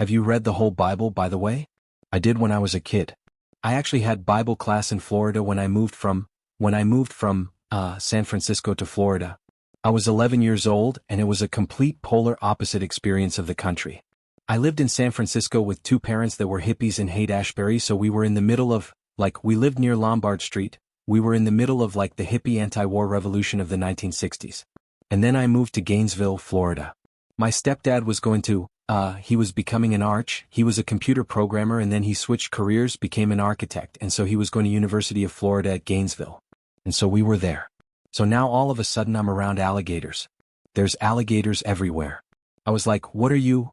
Have you read the whole Bible, by the way? I did when I was a kid. I actually had Bible class in Florida when I moved from San Francisco to Florida. I was 11 years old, and it was a complete polar opposite experience of the country. I lived in San Francisco with two parents that were hippies in Haight-Ashbury, so we were in the middle of, we lived near Lombard Street. We were in the middle of the hippie anti-war revolution of the 1960s. And then I moved to Gainesville, Florida. My stepdad was he was becoming an arch, he was a computer programmer, and then he switched careers, became an architect, and so he was going to University of Florida at Gainesville. And so we were there. So now all of a sudden I'm around alligators. There's alligators everywhere. I was like, what are you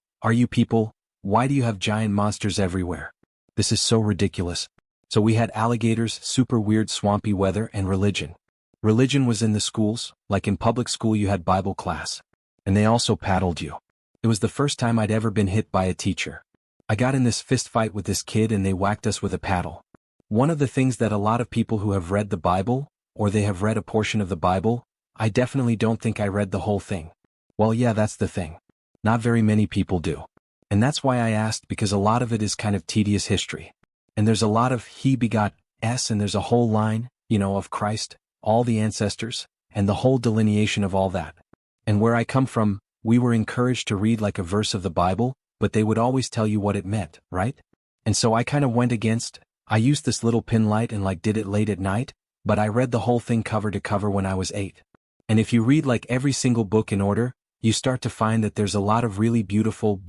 people? Why do you have giant monsters everywhere? This is so ridiculous. So we had alligators, super weird swampy weather, and religion. Religion was in the schools, like in public school you had Bible class. And they also paddled you. It was the first time I'd ever been hit by a teacher. I got in this fist fight with this kid and they whacked us with a paddle. One of the things that a lot of people who have read the Bible, or they have read a portion of the Bible, I definitely don't think I read the whole thing. Well, yeah, that's the thing. Not very many people do. And that's why I asked, because a lot of it is kind of tedious history. And there's a lot of he begot S, and there's a whole line, of Christ, all the ancestors, and the whole delineation of all that. And where I come from, we were encouraged to read a verse of the Bible, but they would always tell you what it meant, right? And so I kind of went against, I used this little pin light and did it late at night, but I read the whole thing cover to cover when I was 8. And if you read every single book in order, you start to find that there's a lot of really beautiful,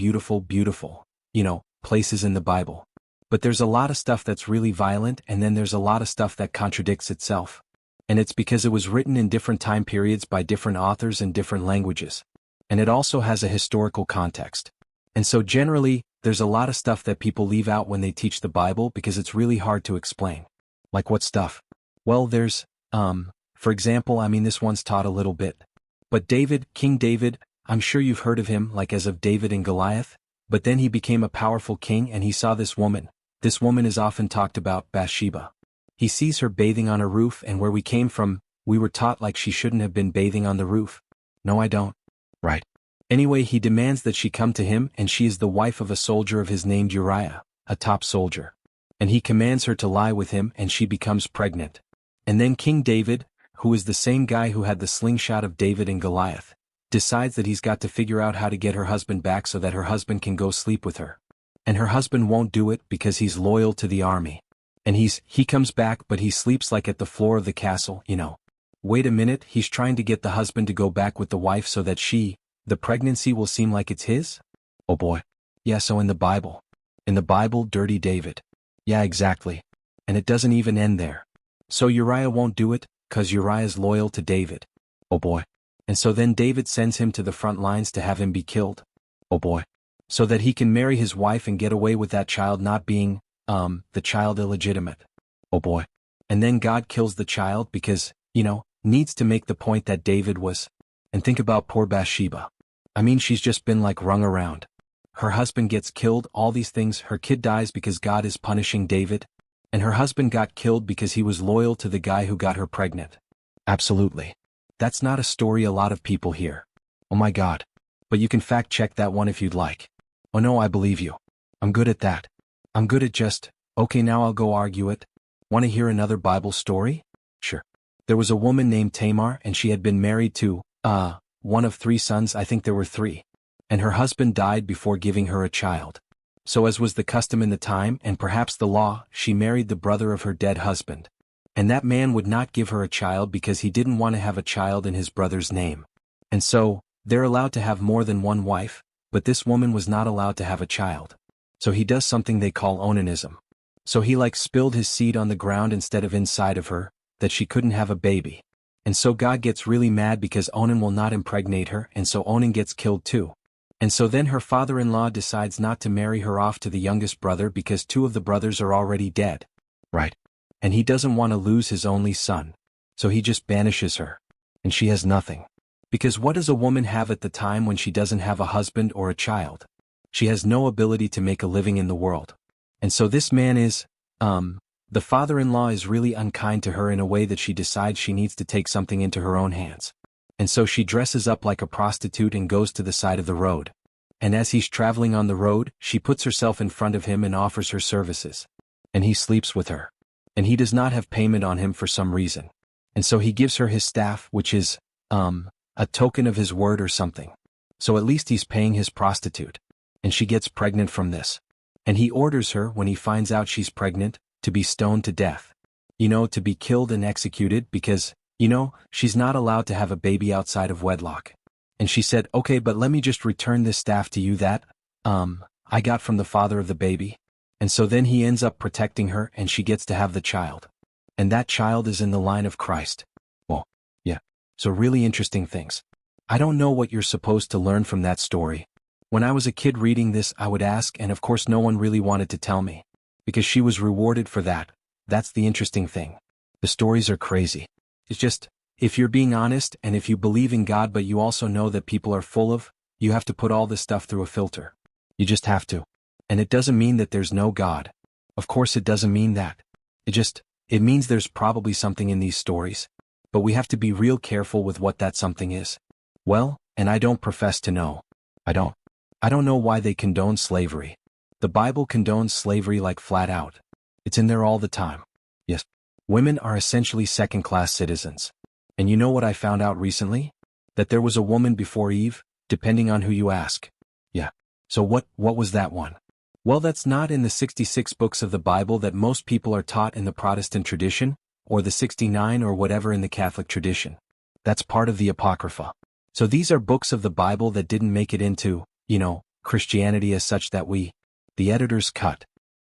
places in the Bible. But there's a lot of stuff that's really violent, and then there's a lot of stuff that contradicts itself. And it's because it was written in different time periods by different authors in different languages. And it also has a historical context. And so generally, there's a lot of stuff that people leave out when they teach the Bible because it's really hard to explain. Like what stuff? Well, there's, for example, this one's taught a little bit. But David, King David, I'm sure you've heard of him, as of David and Goliath, but then he became a powerful king and he saw this woman. This woman is often talked about, Bathsheba. He sees her bathing on a roof, and where we came from, we were taught she shouldn't have been bathing on the roof. No, I don't. Right. Anyway, he demands that she come to him, and she is the wife of a soldier of his named Uriah, a top soldier. And he commands her to lie with him, and she becomes pregnant. And then King David, who is the same guy who had the slingshot of David and Goliath, decides that he's got to figure out how to get her husband back so that her husband can go sleep with her. And her husband won't do it because he's loyal to the army. And he comes back, but he sleeps at the floor of the castle, Wait a minute, he's trying to get the husband to go back with the wife so that the pregnancy will seem like it's his? Oh boy. Yeah, so in the Bible, dirty David. Yeah, exactly. And it doesn't even end there. So Uriah won't do it, 'cause Uriah's loyal to David. Oh boy. And so then David sends him to the front lines to have him be killed. Oh boy. So that he can marry his wife and get away with that child not being, the child illegitimate. Oh boy. And then God kills the child because, needs to make the point that David was. And think about poor Bathsheba. She's just been rung around. Her husband gets killed, all these things, her kid dies because God is punishing David. And her husband got killed because he was loyal to the guy who got her pregnant. Absolutely. That's not a story a lot of people hear. Oh my God. But you can fact check that one if you'd like. Oh no, I believe you. I'm good at that. I'm good at just, okay, now I'll go argue it. Want to hear another Bible story? Sure. There was a woman named Tamar, and she had been married to, one of 3 sons, I think there were 3. And her husband died before giving her a child. So as was the custom in the time, and perhaps the law, she married the brother of her dead husband. And that man would not give her a child because he didn't want to have a child in his brother's name. And so, they're allowed to have more than one wife, but this woman was not allowed to have a child. So he does something they call onanism. So he spilled his seed on the ground instead of inside of her, that she couldn't have a baby. And so God gets really mad because Onan will not impregnate her, and so Onan gets killed too. And so then her father-in-law decides not to marry her off to the youngest brother because 2 of the brothers are already dead. Right. And he doesn't want to lose his only son. So he just banishes her. And she has nothing. Because what does a woman have at the time when she doesn't have a husband or a child? She has no ability to make a living in the world. And so this man is, the father-in-law is really unkind to her in a way that she decides she needs to take something into her own hands. And so she dresses up like a prostitute and goes to the side of the road. And as he's traveling on the road, she puts herself in front of him and offers her services. And he sleeps with her. And he does not have payment on him for some reason. And so he gives her his staff, which is, a token of his word or something. So at least he's paying his prostitute. And she gets pregnant from this. And he orders her, when he finds out she's pregnant, to be stoned to death. To be killed and executed because, she's not allowed to have a baby outside of wedlock. And she said, okay, but let me just return this staff to you that, I got from the father of the baby. And so then he ends up protecting her and she gets to have the child. And that child is in the line of Christ. Well, yeah. So really interesting things. I don't know what you're supposed to learn from that story. When I was a kid reading this, I would ask, and of course no one really wanted to tell me. Because she was rewarded for that. That's the interesting thing. The stories are crazy. It's just, if you're being honest and if you believe in God but you also know that people are full of, you have to put all this stuff through a filter. You just have to. And it doesn't mean that there's no God. Of course it doesn't mean that. It means there's probably something in these stories. But we have to be real careful with what that something is. Well, and I don't profess to know. I don't know why they condone slavery. The Bible condones slavery like flat out. It's in there all the time. Yes. Women are essentially second-class citizens. And you know what I found out recently? That there was a woman before Eve, depending on who you ask. Yeah. So what was that one? Well, that's not in the 66 books of the Bible that most people are taught in the Protestant tradition, or the 69 or whatever in the Catholic tradition. That's part of the Apocrypha. So these are books of the Bible that didn't make it into, Christianity as such that the editors cut.